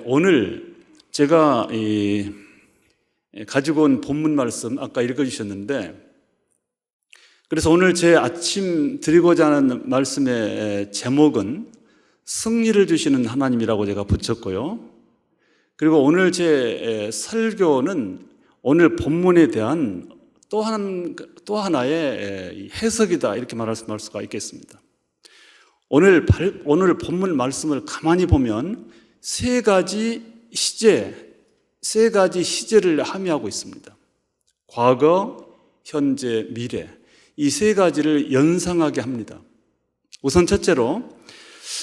오늘 제가 가지고 온 본문 말씀 아까 읽어주셨는데, 그래서 오늘 제 아침 드리고자 하는 말씀의 제목은 승리를 주시는 하나님이라고 제가 붙였고요. 그리고 오늘 제 설교는 오늘 본문에 대한 또 하나의 해석이다, 이렇게 말할 수가 있겠습니다. 오늘 본문 말씀을 가만히 보면 세 가지 시제를 함의하고 있습니다. 과거, 현재, 미래, 이 세 가지를 연상하게 합니다. 우선 첫째로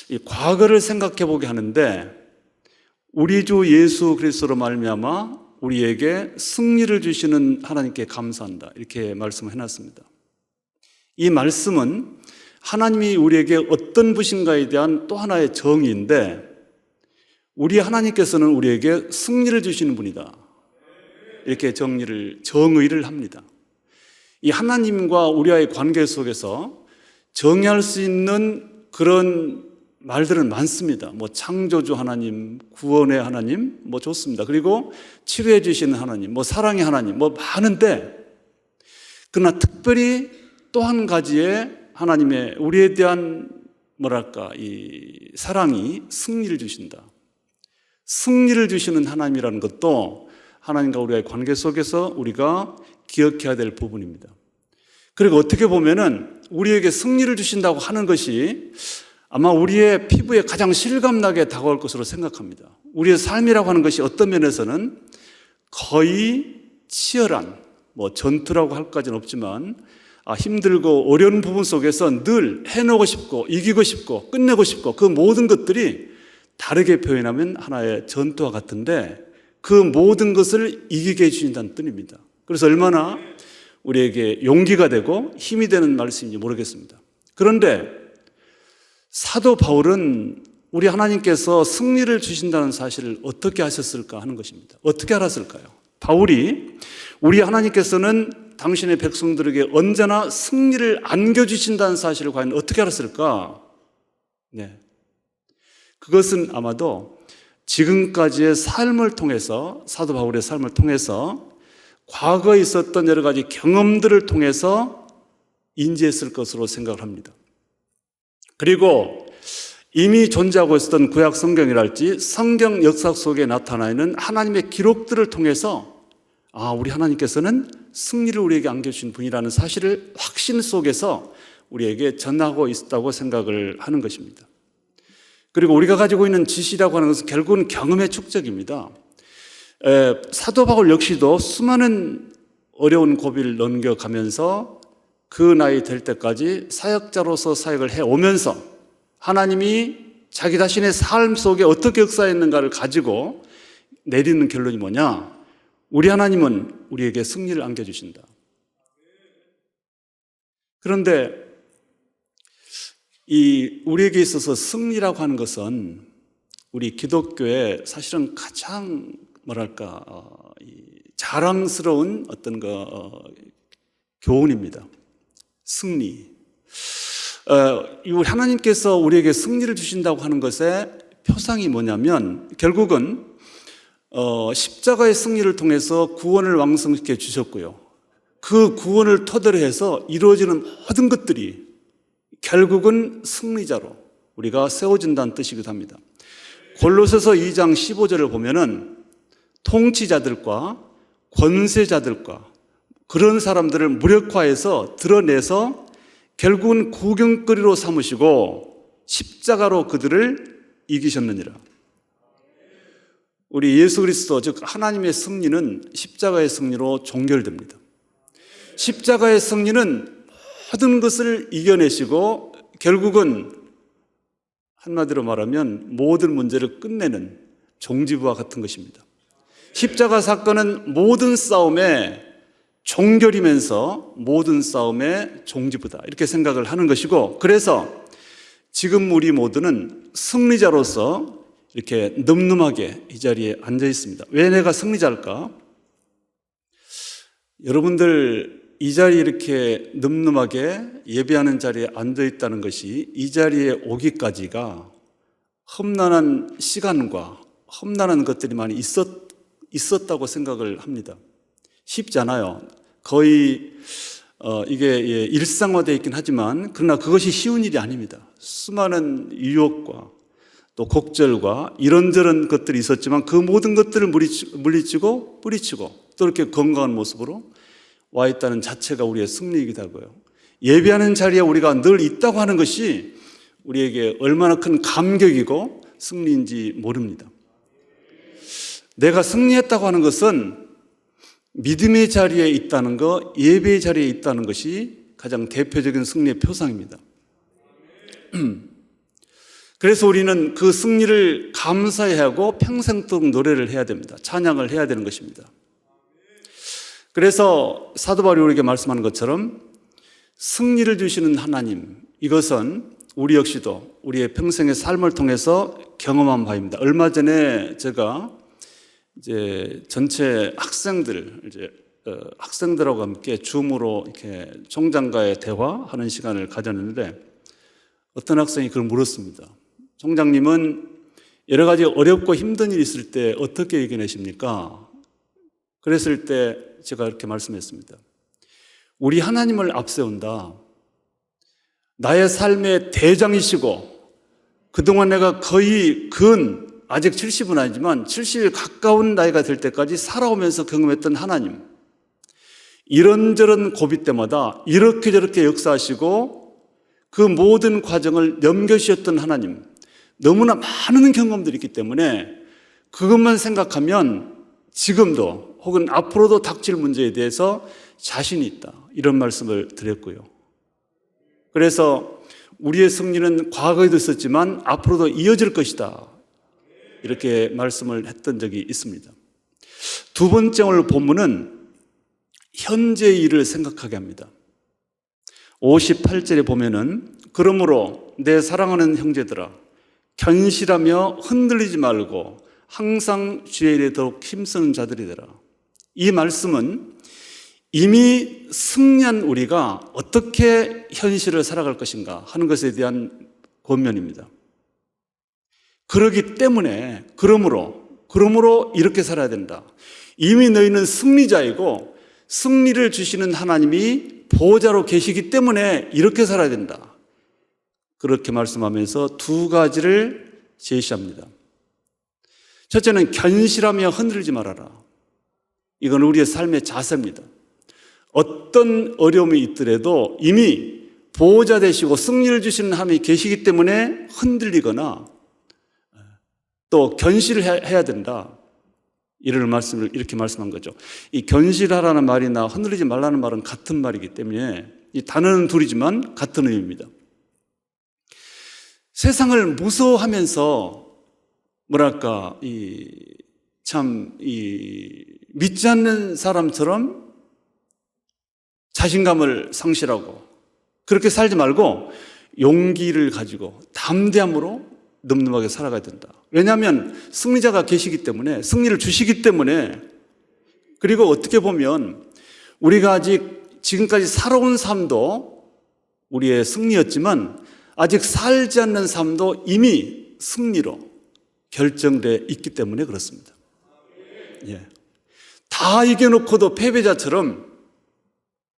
이 과거를 생각해 보게 하는데, 우리 주 예수 그리스도로 말미암아 우리에게 승리를 주시는 하나님께 감사한다, 이렇게 말씀을 해놨습니다. 이 말씀은 하나님이 우리에게 어떤 분인가에 대한 또 하나의 정의인데, 우리 하나님께서는 우리에게 승리를 주시는 분이다, 이렇게 정의를 합니다. 이 하나님과 우리와의 관계 속에서 정의할 수 있는 그런 말들은 많습니다. 창조주 하나님, 구원의 하나님, 좋습니다. 그리고 치료해 주시는 하나님, 사랑의 하나님, 많은데, 그러나 특별히 또 한 가지의 하나님의 우리에 대한 이 사랑이 승리를 주신다. 승리를 주시는 하나님이라는 것도 하나님과 우리의 관계 속에서 우리가 기억해야 될 부분입니다. 그리고 어떻게 보면은 우리에게 승리를 주신다고 하는 것이 아마 우리의 피부에 가장 실감나게 다가올 것으로 생각합니다. 우리의 삶이라고 하는 것이 어떤 면에서는 거의 치열한, 전투라고 할 까지는 없지만 힘들고 어려운 부분 속에서 늘 해내고 싶고 이기고 싶고 끝내고 싶고, 그 모든 것들이 다르게 표현하면 하나의 전투와 같은데, 그 모든 것을 이기게 해주신다는 뜻입니다. 그래서 얼마나 우리에게 용기가 되고 힘이 되는 말씀인지 모르겠습니다. 그런데 사도 바울은 우리 하나님께서 승리를 주신다는 사실을 어떻게 하셨을까 하는 것입니다. 어떻게 알았을까요? 바울이 우리 하나님께서는 당신의 백성들에게 언제나 승리를 안겨주신다는 사실을 과연 어떻게 알았을까? 그것은 아마도 지금까지의 삶을 통해서, 사도 바울의 삶을 통해서 과거에 있었던 여러 가지 경험들을 통해서 인지했을 것으로 생각을 합니다. 그리고 이미 존재하고 있었던 구약 성경이랄지 성경 역사 속에 나타나 있는 하나님의 기록들을 통해서 우리 하나님께서는 승리를 우리에게 안겨주신 분이라는 사실을 확신 속에서 우리에게 전하고 있다고 생각을 하는 것입니다. 그리고 우리가 가지고 있는 지식이라고 하는 것은 결국은 경험의 축적입니다. 사도 바울 역시도 수많은 어려운 고비를 넘겨가면서 그 나이 될 때까지 사역자로서 사역을 해오면서 하나님이 자기 자신의 삶 속에 어떻게 역사했는가를 가지고 내리는 결론이 뭐냐? 우리 하나님은 우리에게 승리를 안겨주신다. 그런데 우리에게 있어서 승리라고 하는 것은 우리 기독교의 사실은 가장 자랑스러운 어떤 교훈입니다. 승리. 우리 하나님께서 우리에게 승리를 주신다고 하는 것의 표상이 뭐냐면, 결국은 십자가의 승리를 통해서 구원을 완성시켜 주셨고요. 그 구원을 토대로 해서 이루어지는 모든 것들이 결국은 승리자로 우리가 세워진다는 뜻이기도 합니다. 골로새서 2장 15절을 보면은 통치자들과 권세자들과 그런 사람들을 무력화해서 드러내서 결국은 구경거리로 삼으시고 십자가로 그들을 이기셨느니라. 우리 예수 그리스도, 즉 하나님의 승리는 십자가의 승리로 종결됩니다. 십자가의 승리는 모든 것을 이겨내시고 결국은 한마디로 말하면 모든 문제를 끝내는 종지부와 같은 것입니다. 십자가 사건은 모든 싸움의 종결이면서 모든 싸움의 종지부다, 이렇게 생각을 하는 것이고, 그래서 지금 우리 모두는 승리자로서 이렇게 늠름하게 이 자리에 앉아 있습니다. 왜 내가 승리자일까? 여러분들 이 자리에 이렇게 늠름하게 예배하는 자리에 앉아 있다는 것이 이 자리에 오기까지가 험난한 시간과 험난한 것들이 많이 있었다고 생각을 합니다. 쉽지 않아요. 거의 이게 일상화되어 있긴 하지만 그러나 그것이 쉬운 일이 아닙니다. 수많은 유혹과 또 곡절과 이런저런 것들이 있었지만 그 모든 것들을 물리치고 뿌리치고 또 이렇게 건강한 모습으로 와 있다는 자체가 우리의 승리이기도 하고요. 예배하는 자리에 우리가 늘 있다고 하는 것이 우리에게 얼마나 큰 감격이고 승리인지 모릅니다. 내가 승리했다고 하는 것은 믿음의 자리에 있다는 것, 예배의 자리에 있다는 것이 가장 대표적인 승리의 표상입니다. 그래서 우리는 그 승리를 감사해야 하고 평생도록 노래를 해야 됩니다. 찬양을 해야 되는 것입니다. 그래서 사도 바울이 우리에게 말씀하는 것처럼 승리를 주시는 하나님, 이것은 우리 역시도 우리의 평생의 삶을 통해서 경험한 바입니다. 얼마 전에 제가 이제 전체 학생들하고 함께 줌으로 이렇게 총장과의 대화하는 시간을 가졌는데 어떤 학생이 그걸 물었습니다. 총장님은 여러 가지 어렵고 힘든 일이 있을 때 어떻게 이겨내십니까? 그랬을 때 제가 이렇게 말씀했습니다. 우리 하나님을 앞세운다. 나의 삶의 대장이시고 그동안 내가 거의 아직 70은 아니지만 70에 가까운 나이가 될 때까지 살아오면서 경험했던 하나님, 이런저런 고비 때마다 이렇게 저렇게 역사하시고 그 모든 과정을 넘겨주셨던 하나님, 너무나 많은 경험들이 있기 때문에 그것만 생각하면 지금도 혹은 앞으로도 닥칠 문제에 대해서 자신이 있다, 이런 말씀을 드렸고요. 그래서 우리의 승리는 과거에도 있었지만 앞으로도 이어질 것이다, 이렇게 말씀을 했던 적이 있습니다. 두 번째 오늘 본문은 현재의 일을 생각하게 합니다. 58절에 보면은 그러므로 내 사랑하는 형제들아 견실하며 흔들리지 말고 항상 주의 일에 더욱 힘쓰는 자들이 되라. 이 말씀은 이미 승리한 우리가 어떻게 현실을 살아갈 것인가 하는 것에 대한 권면입니다. 그러기 때문에 그러므로 이렇게 살아야 된다. 이미 너희는 승리자이고 승리를 주시는 하나님이 보호자로 계시기 때문에 이렇게 살아야 된다. 그렇게 말씀하면서 두 가지를 제시합니다. 첫째는 견실하며 흔들리지 말아라. 이건 우리의 삶의 자세입니다. 어떤 어려움이 있더라도 이미 보호자 되시고 승리를 주시는 하나님이 계시기 때문에 흔들리거나 또 견실을 해야 된다, 이런 말씀을 이렇게 말씀한 거죠. 이 견실하라는 말이나 흔들리지 말라는 말은 같은 말이기 때문에 이 단어는 둘이지만 같은 의미입니다. 세상을 무서워하면서 믿지 않는 사람처럼 자신감을 상실하고 그렇게 살지 말고 용기를 가지고 담대함으로 늠름하게 살아가야 된다. 왜냐하면 승리자가 계시기 때문에, 승리를 주시기 때문에, 그리고 어떻게 보면 우리가 아직 지금까지 살아온 삶도 우리의 승리였지만 아직 살지 않는 삶도 이미 승리로 결정되어 있기 때문에 그렇습니다. 예. 다 이겨놓고도 패배자처럼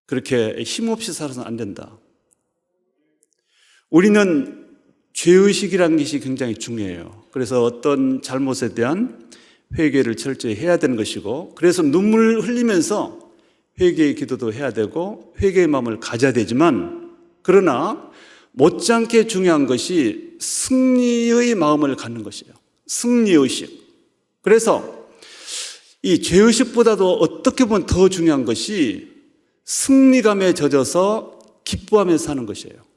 그렇게 힘없이 살아서는 안 된다. 우리는 죄의식이라는 것이 굉장히 중요해요. 그래서 어떤 잘못에 대한 회개를 철저히 해야 되는 것이고, 그래서 눈물을 흘리면서 회개의 기도도 해야 되고 회개의 마음을 가져야 되지만, 그러나 못지않게 중요한 것이 승리의 마음을 갖는 것이에요. 승리의식. 그래서 이 죄의식보다도 어떻게 보면 더 중요한 것이 승리감에 젖어서 기뻐하면서 사는 것이에요.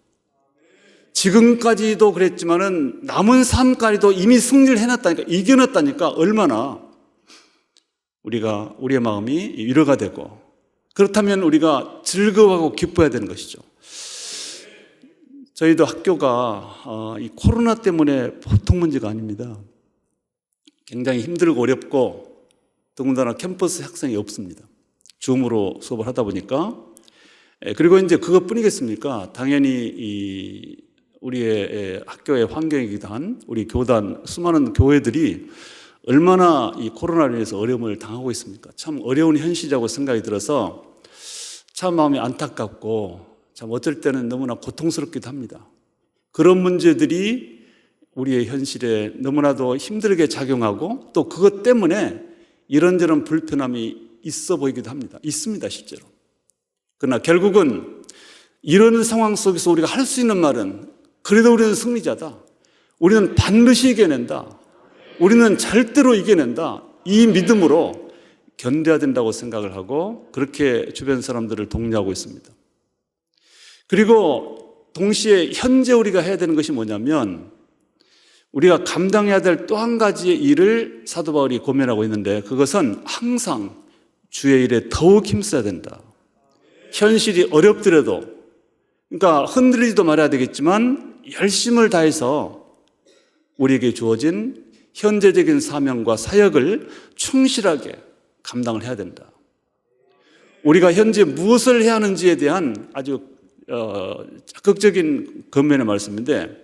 지금까지도 그랬지만은 남은 삶까지도 이미 승리를 해놨다니까, 이겨놨다니까 얼마나 우리의 마음이 위로가 되고, 그렇다면 우리가 즐거워하고 기뻐해야 되는 것이죠. 저희도 학교가 이 코로나 때문에 보통 문제가 아닙니다. 굉장히 힘들고 어렵고 더군다나 캠퍼스 학생이 없습니다. 줌으로 수업을 하다 보니까. 그리고 이제 그것뿐이겠습니까? 당연히 우리의 학교의 환경이기도 한 우리 교단, 수많은 교회들이 얼마나 이 코로나로 인해서 어려움을 당하고 있습니까? 참 어려운 현실이라고 생각이 들어서 참 마음이 안타깝고 참 어쩔 때는 너무나 고통스럽기도 합니다. 그런 문제들이 우리의 현실에 너무나도 힘들게 작용하고 또 그것 때문에 이런저런 불편함이 있어 보이기도 합니다. 있습니다, 실제로. 그러나 결국은 이런 상황 속에서 우리가 할 수 있는 말은 그래도 우리는 승리자다. 우리는 반드시 이겨낸다. 우리는 절대로 이겨낸다. 이 믿음으로 견뎌야 된다고 생각을 하고 그렇게 주변 사람들을 독려하고 있습니다. 그리고 동시에 현재 우리가 해야 되는 것이 뭐냐면 우리가 감당해야 될 또 한 가지의 일을 사도 바울이 고민하고 있는데 그것은 항상 주의 일에 더욱 힘써야 된다. 현실이 어렵더라도 그러니까 흔들리지도 말아야 되겠지만 열심을 다해서 우리에게 주어진 현재적인 사명과 사역을 충실하게 감당을 해야 된다. 우리가 현재 무엇을 해야 하는지에 대한 아주 적극적인 권면의 말씀인데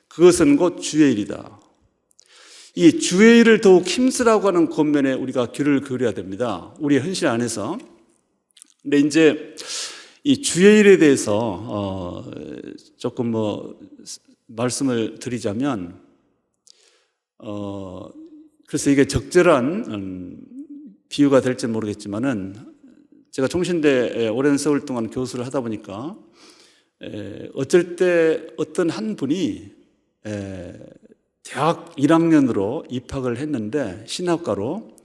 그것은 곧 주의 일이다. 이 주의 일을 더욱 힘쓰라고 하는 권면에 우리가 귀를 기울여야 됩니다. 우리의 현실 안에서. 근데 이제 이 주의 일에 대해서 조금 말씀을 드리자면 그래서 이게 적절한 비유가 될지 모르겠지만은 제가 총신대에 오랜 세월 동안 교수를 하다 보니까 어쩔 때 어떤 한 분이 대학 1학년으로 입학을 했는데 신학과로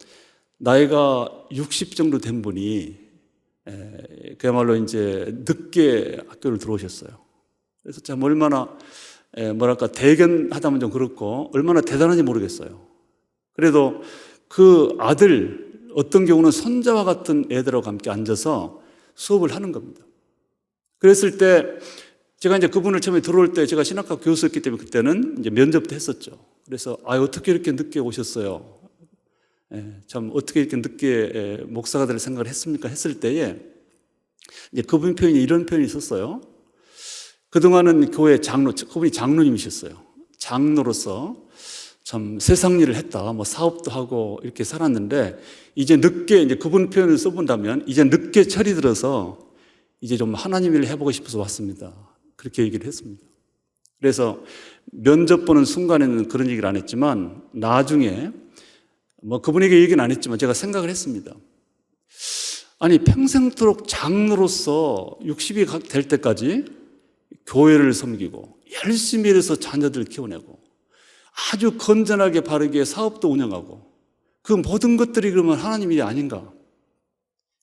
나이가 60 정도 된 분이 그야말로 이제 늦게 학교를 들어오셨어요. 그래서 참 얼마나 대견하다면 좀 그렇고 얼마나 대단한지 모르겠어요. 그래도 그 아들 어떤 경우는 손자와 같은 애들하고 함께 앉아서 수업을 하는 겁니다. 그랬을 때 제가 이제 그분을 처음에 들어올 때 제가 신학과 교수였기 때문에 그때는 이제 면접도 했었죠. 그래서 어떻게 이렇게 늦게 오셨어요? 참 어떻게 이렇게 늦게 목사가 될 생각을 했습니까? 했을 때에 이제 그분 표현이 이런 표현이 있었어요. 그동안은 교회 그분이 장로님이셨어요. 장로로서 참 세상 일을 했다. 사업도 하고 이렇게 살았는데 이제 그분 표현을 써본다면 이제 늦게 철이 들어서 이제 좀 하나님 일을 해보고 싶어서 왔습니다. 그렇게 얘기를 했습니다. 그래서 면접 보는 순간에는 그런 얘기를 안 했지만 나중에 그분에게 얘기는 안 했지만 제가 생각을 했습니다. 아니 평생토록 장로로서 60이 될 때까지 교회를 섬기고 열심히 일해서 자녀들 키워내고 아주 건전하게 바르게 사업도 운영하고 그 모든 것들이 그러면 하나님 일이 아닌가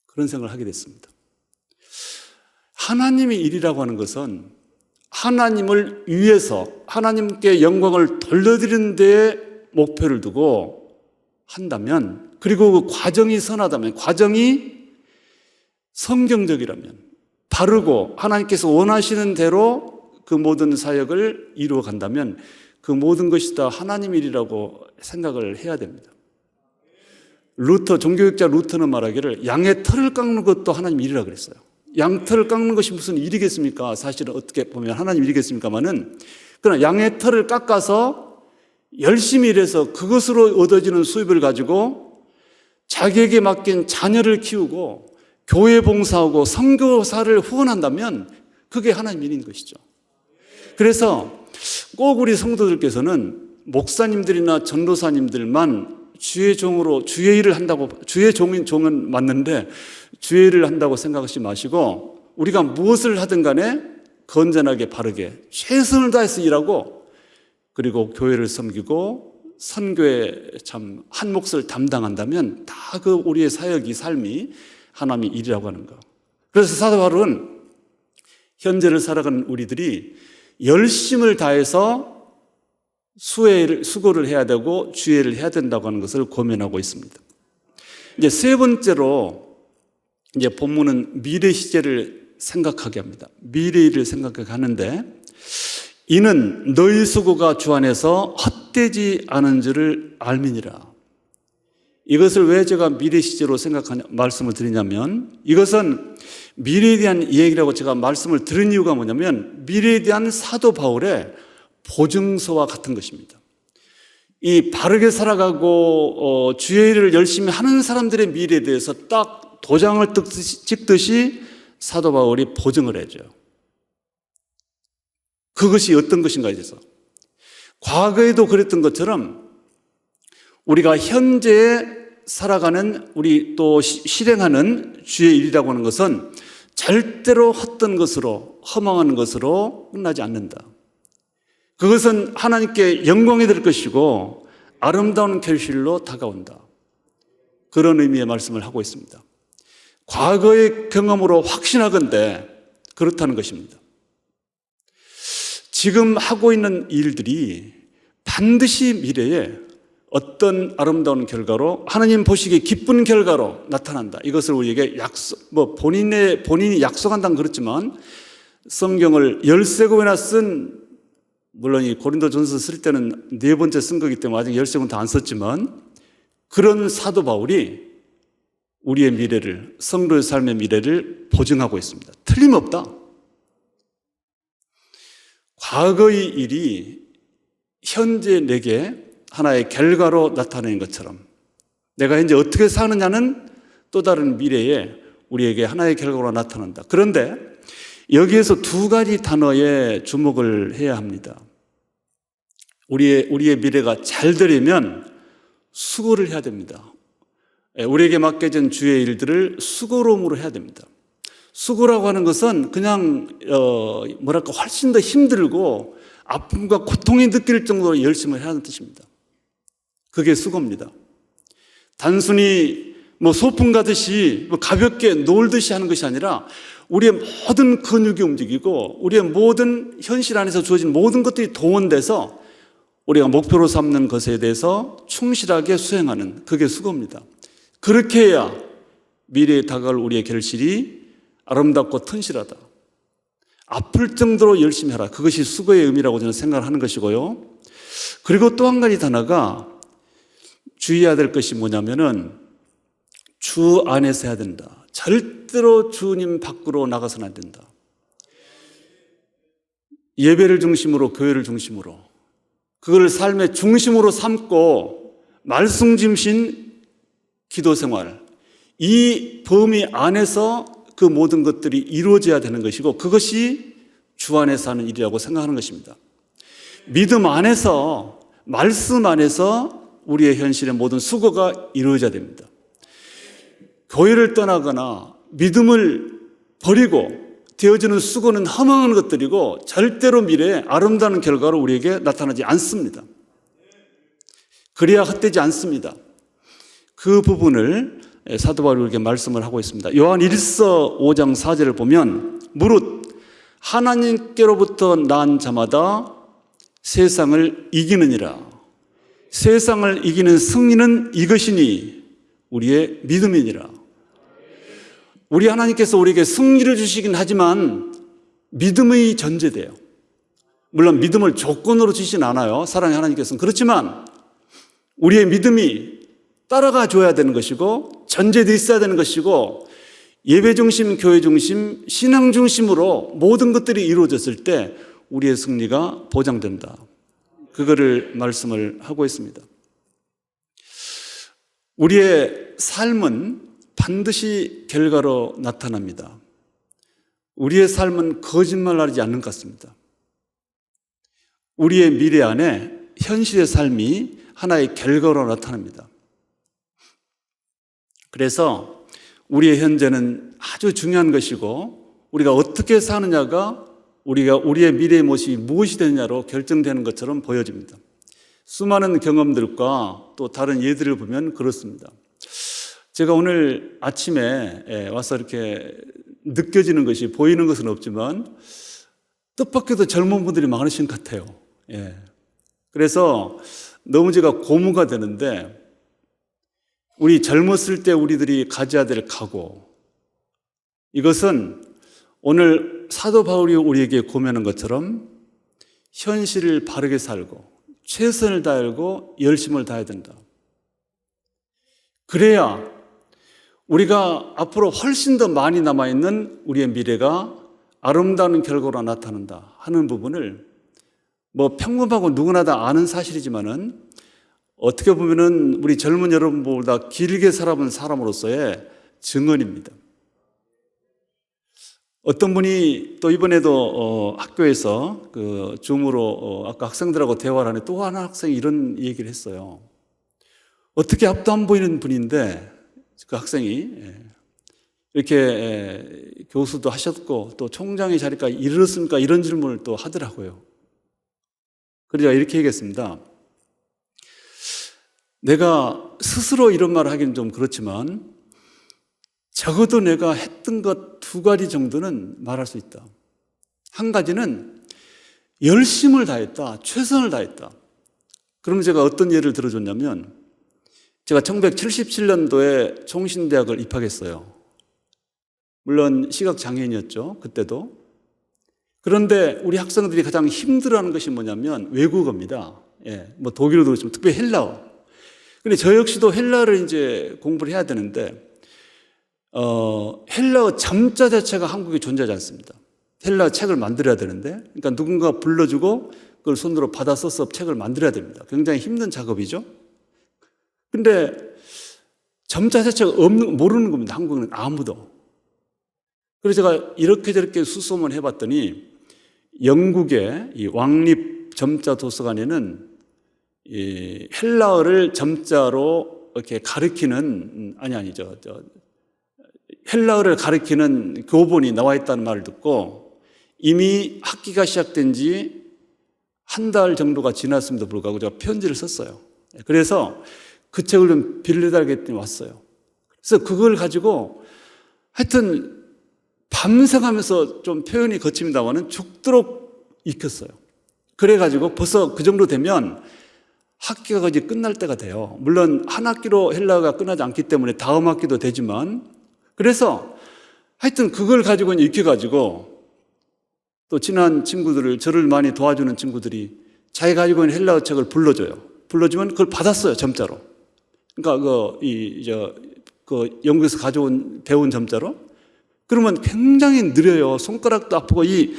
그런 생각을 하게 됐습니다. 하나님의 일이라고 하는 것은 하나님을 위해서 하나님께 영광을 돌려드리는 데에 목표를 두고 한다면 그리고 그 과정이 선하다면 과정이 성경적이라면 바르고 하나님께서 원하시는 대로 그 모든 사역을 이루어 간다면 그 모든 것이 다 하나님 일이라고 생각을 해야 됩니다. 종교학자 루터는 말하기를 양의 털을 깎는 것도 하나님 일이라고 그랬어요. 양털을 깎는 것이 무슨 일이겠습니까? 사실은 어떻게 보면 하나님 일이겠습니까만은 그러나 양의 털을 깎아서 열심히 일해서 그것으로 얻어지는 수입을 가지고 자기에게 맡긴 자녀를 키우고 교회 봉사하고 선교사를 후원한다면 그게 하나님 일인 것이죠. 그래서 꼭 우리 성도들께서는 목사님들이나 전도사님들만 주의 종으로 주의 일을 한다고 주의 종은 맞는데 주의 일을 한다고 생각하지 마시고 우리가 무엇을 하든 간에 건전하게 바르게 최선을 다해서 일하고 그리고 교회를 섬기고 선교에 참 한 몫을 담당한다면 다 그 우리의 사역이 삶이 하나님의 일이라고 하는 거. 그래서 사도 바울은 현재를 살아가는 우리들이 열심을 다해서 수고를 해야 되고 주의를 해야 된다고 하는 것을 고민하고 있습니다. 이제 세 번째로 이제 본문은 미래 시제를 생각하게 합니다. 미래 일을 생각하게 하는데 이는 너희 수고가 주 안에서 헛되지 않은 줄을 알미니라. 이것을 왜 제가 미래 시제로 말씀을 드리냐면 이것은 미래에 대한 이야기라고 제가 말씀을 드린 이유가 뭐냐면 미래에 대한 사도 바울의 보증서와 같은 것입니다. 이 바르게 살아가고 주의 일을 열심히 하는 사람들의 미래에 대해서 딱 도장을 찍듯이 사도 바울이 보증을 해줘요. 그것이 어떤 것인가에 대해서. 과거에도 그랬던 것처럼 우리가 현재 살아가는, 우리 또 실행하는 주의 일이라고 하는 것은 절대로 헛된 것으로, 허망한 것으로 끝나지 않는다. 그것은 하나님께 영광이 될 것이고 아름다운 결실로 다가온다. 그런 의미의 말씀을 하고 있습니다. 과거의 경험으로 확신하건대 그렇다는 것입니다. 지금 하고 있는 일들이 반드시 미래에 어떤 아름다운 결과로, 하나님 보시기에 기쁜 결과로 나타난다. 이것을 우리에게 본인이 약속한다는 그렇지만 성경을 13권이나 쓴, 물론 이 고린도전서 쓸 때는 4번째 쓴 거기 때문에 아직 13권 다 안 썼지만, 그런 사도 바울이 우리의 미래를, 성도의 삶의 미래를 보증하고 있습니다. 틀림없다. 과거의 일이 현재 내게 하나의 결과로 나타내는 것처럼 내가 현재 어떻게 사느냐는 또 다른 미래에 우리에게 하나의 결과로 나타난다. 그런데 여기에서 2가지 단어에 주목을 해야 합니다. 우리의 미래가 잘 되려면 수고를 해야 됩니다. 우리에게 맡겨진 주의 일들을 수고로움으로 해야 됩니다. 수고라고 하는 것은 그냥 훨씬 더 힘들고 아픔과 고통이 느낄 정도로 열심히 해야 하는 뜻입니다. 그게 수고입니다. 단순히 소풍 가듯이 가볍게 놀듯이 하는 것이 아니라 우리의 모든 근육이 움직이고 우리의 모든 현실 안에서 주어진 모든 것들이 동원돼서 우리가 목표로 삼는 것에 대해서 충실하게 수행하는, 그게 수고입니다. 그렇게 해야 미래에 다가올 우리의 결실이 아름답고 튼실하다. 아플 정도로 열심히 하라. 그것이 수고의 의미라고 저는 생각을 하는 것이고요. 그리고 또 한 가지 단어가 주의해야 될 것이 뭐냐면은 주 안에서 해야 된다. 절대로 주님 밖으로 나가서는 안 된다. 예배를 중심으로, 교회를 중심으로, 그걸 삶의 중심으로 삼고 말씀 중심 기도 생활, 이 범위 안에서 그 모든 것들이 이루어져야 되는 것이고, 그것이 주 안에서 하는 일이라고 생각하는 것입니다. 믿음 안에서, 말씀 안에서 우리의 현실의 모든 수고가 이루어져야 됩니다. 교회를 떠나거나 믿음을 버리고 되어지는 수고는 허망한 것들이고 절대로 미래에 아름다운 결과로 우리에게 나타나지 않습니다. 그래야 헛되지 않습니다. 그 부분을 사도 바울이 이렇게 말씀을 하고 있습니다. 요한 1서 5장 4절을 보면 무릇 하나님께로부터 난 자마다 세상을 이기느니라. 세상을 이기는 승리는 이것이니 우리의 믿음이니라. 우리 하나님께서 우리에게 승리를 주시긴 하지만 믿음의 전제돼요. 물론 믿음을 조건으로 주시진 않아요. 사랑의 하나님께서는. 그렇지만 우리의 믿음이 따라가 줘야 되는 것이고 전제되어 있어야 되는 것이고, 예배 중심, 교회 중심, 신앙 중심으로 모든 것들이 이루어졌을 때 우리의 승리가 보장된다. 그거를 말씀을 하고 있습니다. 우리의 삶은 반드시 결과로 나타납니다. 우리의 삶은 거짓말하지 않는 것 같습니다. 우리의 미래 안에 현실의 삶이 하나의 결과로 나타납니다. 그래서 우리의 현재는 아주 중요한 것이고, 우리가 어떻게 사느냐가 우리의 미래의 모습이 무엇이 되느냐로 결정되는 것처럼 보여집니다. 수많은 경험들과 또 다른 예들을 보면 그렇습니다. 제가 오늘 아침에 와서 이렇게 느껴지는 것이, 보이는 것은 없지만 뜻밖에도 젊은 분들이 많으신 것 같아요. 그래서 너무 제가 고무가 되는데, 우리 젊었을 때 우리들이 가져야 될 각오, 이것은 오늘 사도 바울이 우리에게 고면한 것처럼 현실을 바르게 살고 최선을 다하고 열심을 다해야 된다. 그래야 우리가 앞으로 훨씬 더 많이 남아있는 우리의 미래가 아름다운 결과로 나타난다 하는 부분을 평범하고 누구나 다 아는 사실이지만은 어떻게 보면은 우리 젊은 여러분보다 길게 살아본 사람으로서의 증언입니다. 어떤 분이 또 이번에도 학교에서 그 줌으로 아까 학생들하고 대화를 하는데 또 하나 학생이 이런 얘기를 했어요. 어떻게 앞도 안 보이는 분인데 그 학생이 이렇게 교수도 하셨고 또 총장의 자리까지 이르렀습니까? 이런 질문을 또 하더라고요. 그래서 이렇게 얘기했습니다. 내가 스스로 이런 말을 하기는 좀 그렇지만 적어도 내가 했던 것 2가지 정도는 말할 수 있다. 한 가지는 열심을 다했다. 최선을 다했다. 그러면 제가 어떤 예를 들어줬냐면 제가 1977년도에 총신대학을 입학했어요. 물론 시각장애인이었죠. 그때도. 그런데 우리 학생들이 가장 힘들어하는 것이 뭐냐면 외국어입니다. 뭐 독일어도 그렇지만 특별히 헬라어. 근데 저 역시도 헬라어를 이제 공부를 해야 되는데 헬라어 점자 자체가 한국에 존재하지 않습니다. 헬라어 책을 만들어야 되는데, 그러니까 누군가 불러주고 그걸 손으로 받아 써서 책을 만들어야 됩니다. 굉장히 힘든 작업이죠. 근데 점자 자체가 모르는 겁니다. 한국은 아무도. 그래서 제가 이렇게 저렇게 수소문 해봤더니 영국의 이 왕립 점자 도서관에는 이 헬라어를 점자로 이렇게 가르치는 헬라어를 가르치는 교본이 나와 있다는 말을 듣고 이미 학기가 시작된 지 1달 정도가 지났음에도 불구하고 제가 편지를 썼어요. 그래서 그 책을 좀 빌려달라고 왔어요. 그래서 그걸 가지고 하여튼 밤새가면서 좀 표현이 거칩니다만은 죽도록 익혔어요. 그래가지고 벌써 그 정도 되면 학기가 이제 끝날 때가 돼요. 물론 한 학기로 헬라어가 끝나지 않기 때문에 다음 학기도 되지만 그래서 하여튼 그걸 가지고 익혀가지고 또 친한 친구들을 저를 많이 도와주는 친구들이 자기가 가지고 있는 헬라어 책을 불러줘요. 불러주면 그걸 받았어요. 점자로. 그러니까 그 영국에서 배운 점자로. 그러면 굉장히 느려요. 손가락도 아프고 이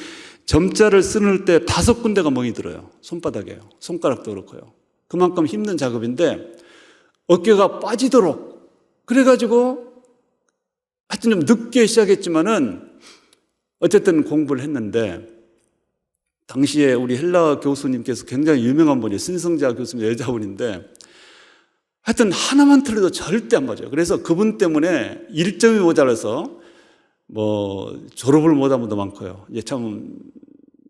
점자를 쓰는 때 5군데가 멍이 들어요. 손바닥에요. 손가락도 그렇고요. 그만큼 힘든 작업인데 어깨가 빠지도록 그래가지고 하여튼 좀 늦게 시작했지만은 어쨌든 공부를 했는데 당시에 우리 헬라어 교수님께서 굉장히 유명한 분이에요. 신성자 교수님 여자분인데 하여튼 하나만 틀려도 절대 안 맞아요. 그래서 그분 때문에 1점이 모자라서 뭐 졸업을 못한 분도 많고요. 이제 참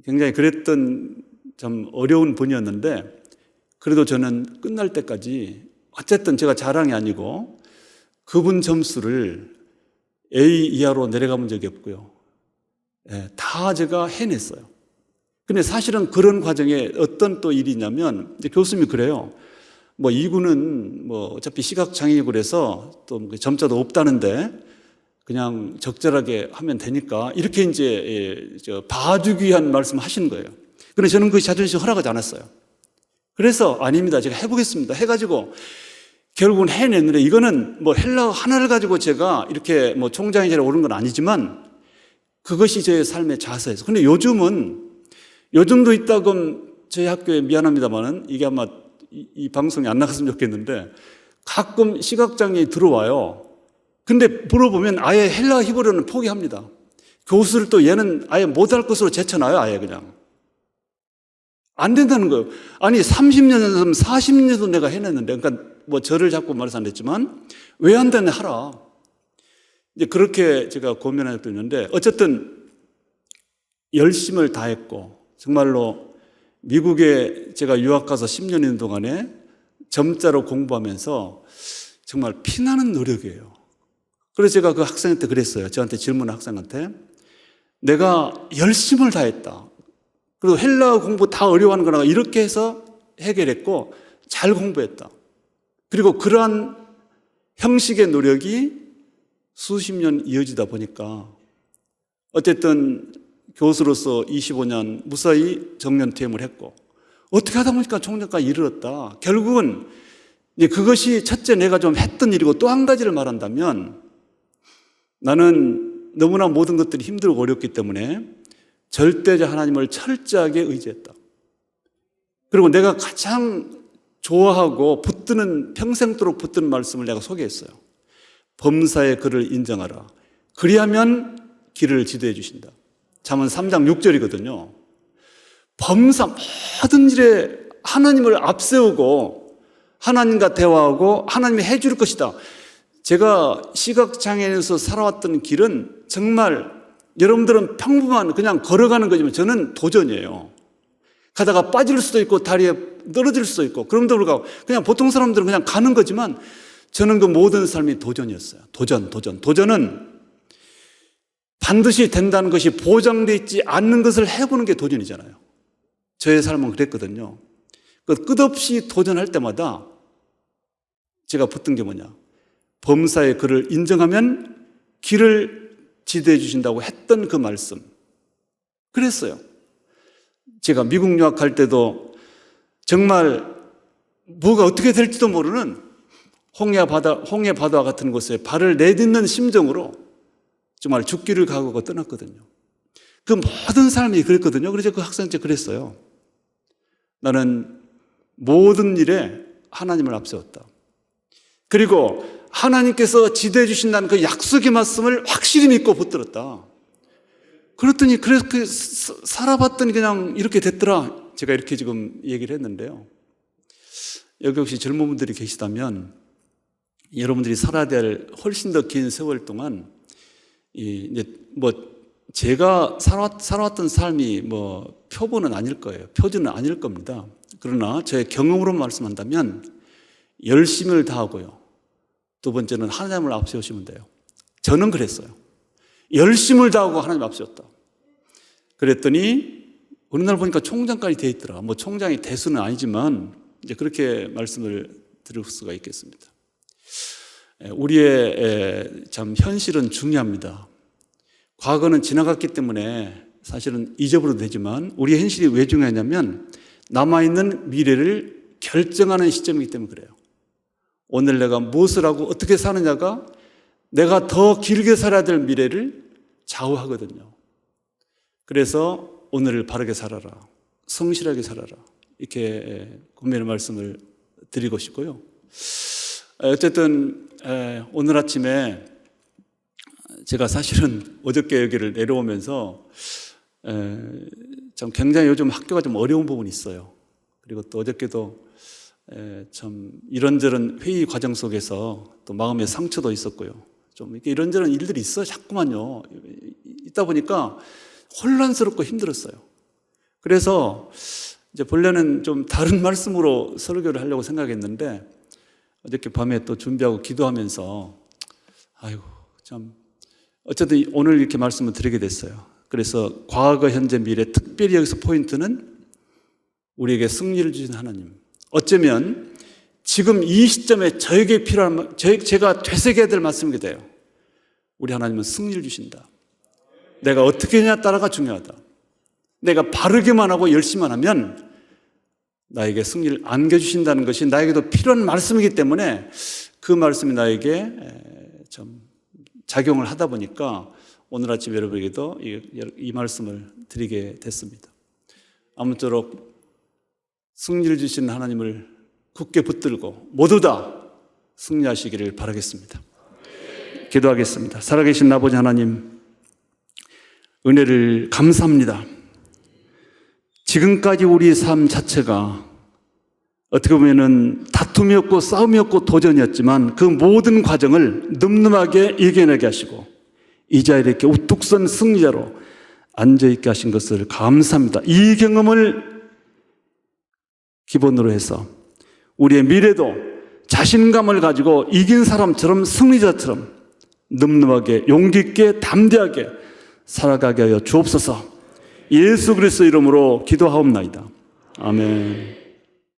굉장히 그랬던 참 어려운 분이었는데 그래도 저는 끝날 때까지 어쨌든 제가 자랑이 아니고 그분 점수를 A 이하로 내려가 본 적이 없고요. 다 제가 해냈어요. 근데 사실은 그런 과정에 어떤 또 일이 있냐면 이제 교수님이 그래요. 뭐 이군은 뭐 어차피 시각장애이고 그래서 또 점자도 없다는데 그냥 적절하게 하면 되니까 이렇게 이제 봐주기 위한 말씀 하시는 거예요. 그런데 저는 그 자존심 허락하지 않았어요. 그래서 아닙니다. 제가 해보겠습니다. 해가지고 결국은 해냈는데 이거는 뭐 헬라어 하나를 가지고 제가 이렇게 뭐 총장의 자리에 오른 건 아니지만 그것이 제 삶의 자세였어요. 근데 요즘도 있다금 저희 학교에 미안합니다만은 이게 아마 이 방송이 안 나갔으면 좋겠는데 가끔 시각장애인이 들어와요. 근데 물어보면 아예 헬라어 히브리어는 포기합니다. 교수를 또 얘는 아예 못할 것으로 제쳐놔요. 아예 그냥. 안 된다는 거예요. 아니 30년 전에 40년도 내가 해냈는데 그러니까 뭐 저를 자꾸 말해서 안 됐지만 왜 안 되냐 하라. 이제 그렇게 제가 고민한 적도 있는데 어쨌든 열심을 다했고 정말로 미국에 제가 유학 가서 10년 있는 동안에 점자로 공부하면서 정말 피나는 노력이에요. 그래서 제가 그 학생한테 그랬어요. 저한테 질문한 학생한테 내가 열심을 다했다. 그리고 헬라어 공부 다 어려워하는 거나 이렇게 해서 해결했고 잘 공부했다. 그리고 그러한 형식의 노력이 수십 년 이어지다 보니까 어쨌든 교수로서 25년 무사히 정년 퇴임을 했고 어떻게 하다 보니까 총장까지 이르렀다. 결국은 이제 그것이 첫째 내가 좀 했던 일이고 또 한 가지를 말한다면 나는 너무나 모든 것들이 힘들고 어렵기 때문에 절대자 하나님을 철저하게 의지했다. 그리고 내가 가장 좋아하고 평생도록 붙드는 말씀을 내가 소개했어요. 범사의 그를 인정하라. 그리하면 길을 지도해 주신다. 잠언 3장 6절이거든요. 범사 모든 일에 하나님을 앞세우고 하나님과 대화하고 하나님이 해줄 것이다. 제가 시각장애인에서 살아왔던 길은 정말 여러분들은 평범한 그냥 걸어가는 거지만 저는 도전이에요. 가다가 빠질 수도 있고 다리에 떨어질 수도 있고 그럼에도 불구하고 그냥 보통 사람들은 그냥 가는 거지만 저는 그 모든 삶이 도전이었어요. 도전은 반드시 된다는 것이 보장되어 있지 않는 것을 해보는 게 도전이잖아요. 저의 삶은 그랬거든요. 끝없이 도전할 때마다 제가 붙든 게 뭐냐, 범사의 그를 인정하면 길을 지도해 주신다고 했던 그 말씀, 그랬어요. 제가 미국 유학 갈 때도 정말 뭐가 어떻게 될지도 모르는 홍해 바다와 같은 곳에 발을 내딛는 심정으로 정말 죽기를 각오하고 떠났거든요. 그 모든 삶이 그랬거든요. 그래서 그 학생 때 그랬어요. 나는 모든 일에 하나님을 앞세웠다. 그리고 하나님께서 지도해 주신다는 그 약속의 말씀을 확실히 믿고 붙들었다. 그랬더니 그래서 살아봤더니 그냥 이렇게 됐더라. 제가 이렇게 지금 얘기를 했는데요. 여기 혹시 젊은 분들이 계시다면 여러분들이 살아야 될 훨씬 더 긴 세월 동안 이제 제가 살아왔던 삶이 표본은 아닐 거예요. 표준은 아닐 겁니다. 그러나 저의 경험으로 말씀한다면 열심을 다하고요. 두 번째는 하나님을 앞세우시면 돼요. 저는 그랬어요. 열심을 다하고 하나님 앞세웠다. 그랬더니 어느 날 보니까 총장까지 돼 있더라. 총장이 대수는 아니지만 이제 그렇게 말씀을 드릴 수가 있겠습니다. 우리의 참 현실은 중요합니다. 과거는 지나갔기 때문에 사실은 잊어버려도 되지만 우리의 현실이 왜 중요하냐면 남아있는 미래를 결정하는 시점이기 때문에 그래요. 오늘 내가 무엇을 하고 어떻게 사느냐가 내가 더 길게 살아야 될 미래를 좌우하거든요. 그래서 오늘을 바르게 살아라, 성실하게 살아라, 이렇게 고민의 말씀을 드리고 싶고요. 어쨌든 오늘 아침에 제가 사실은 어저께 여기를 내려오면서 참 굉장히 요즘 학교가 좀 어려운 부분이 있어요. 그리고 또 어저께도 참 이런저런 회의 과정 속에서 또 마음의 상처도 있었고요. 좀 이렇게 이런저런 일들이 있어요. 자꾸만요. 있다 보니까 혼란스럽고 힘들었어요. 그래서 이제 본래는 좀 다른 말씀으로 설교를 하려고 생각했는데 어저께 밤에 또 준비하고 기도하면서 아이고 참 어쨌든 오늘 이렇게 말씀을 드리게 됐어요. 그래서 과거, 현재, 미래, 특별히 여기서 포인트는 우리에게 승리를 주신 하나님. 어쩌면 지금 이 시점에 저에게 필요한, 제가 되새겨야 될 말씀이 돼요. 우리 하나님은 승리를 주신다. 내가 어떻게 하냐에 따라가 중요하다. 내가 바르게만 하고 열심히만 하면 나에게 승리를 안겨주신다는 것이 나에게도 필요한 말씀이기 때문에 그 말씀이 나에게 좀 작용을 하다 보니까 오늘 아침 여러분에게도 이 말씀을 드리게 됐습니다. 아무쪼록 승리를 주시는 하나님을 굳게 붙들고 모두 다 승리하시기를 바라겠습니다. 기도하겠습니다. 살아계신 아버지 하나님, 은혜를 감사합니다. 지금까지 우리 삶 자체가 어떻게 보면은 다툼이었고 싸움이었고 도전이었지만 그 모든 과정을 늠름하게 이겨내게 하시고 이 자리에 이렇게 우뚝 선 승리자로 앉아있게 하신 것을 감사합니다. 이 경험을 기본으로 해서 우리의 미래도 자신감을 가지고 이긴 사람처럼 승리자처럼 늠름하게 용기 있게 담대하게 살아가게 하여 주옵소서. 예수 그리스도 이름으로 기도하옵나이다. 아멘.